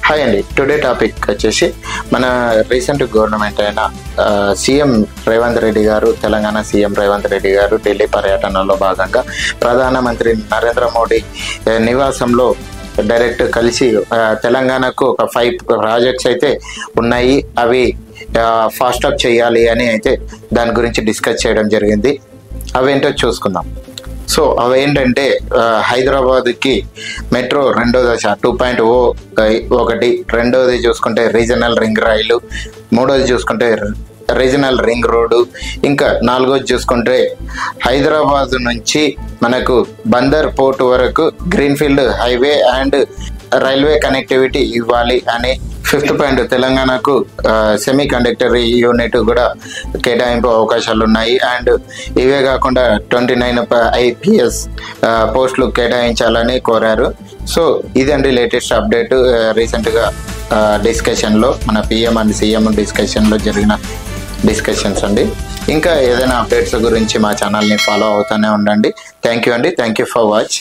Hi అండి. Today topic వచ్చేసి మన రీసెంట్ గవర్నమెంట్ అయిన సీఎం రేవంత్ రెడ్డి గారు, తెలంగాణ సీఎం రేవంత్ రెడ్డి గారు ఢిల్లీ పర్యటనలో భాగంగా ప్రధానమంత్రి నరేంద్ర మోడీ నివాసంలో డైరెక్ట్ కలిసి తెలంగాణకు ఒక 5 ప్రాజెక్ట్స్ అయితే ఉన్నాయి, అవి ఫాస్ట్ ట్రాక్ చేయాలి అని అయితే దాని గురించి డిస్కస్ చేయడం జరిగింది. అవేంటో చూసుకుందాం. సో అవేంటంటే హైదరాబాద్కి మెట్రో 2వ దశ 2.01, రెండవది చూసుకుంటే రీజనల్ రింగ్ రైలు, మూడోది చూసుకుంటే రీజనల్ రింగ్ రోడ్డు, ఇంకా 4వది చూసుకుంటే హైదరాబాద్ నుంచి మనకు బందర్ పోర్ట్ వరకు greenfield highway and railway connectivity ఇవ్వాలి అని. 5th పాయింట్ తెలంగాణకు సెమీ కండక్టర్ యూనిట్ కూడా కేటాయింపు అవకాశాలు ఉన్నాయి. అండ్ ఇవే కాకుండా 29 IPS పోస్టులు కేటాయించాలని కోరారు. సో ఇదండి లేటెస్ట్ అప్డేట్ రీసెంట్గా డిస్కషన్లో మన పిఎం అండ్ సీఎం డిస్కషన్లో జరిగిన డిస్కషన్స్ అండి. ఇంకా ఏదైనా అప్డేట్స్ గురించి మా ఛానల్ని ఫాలో అవుతూనే ఉండండి. థ్యాంక్ యూ అండి. Thank you for watch.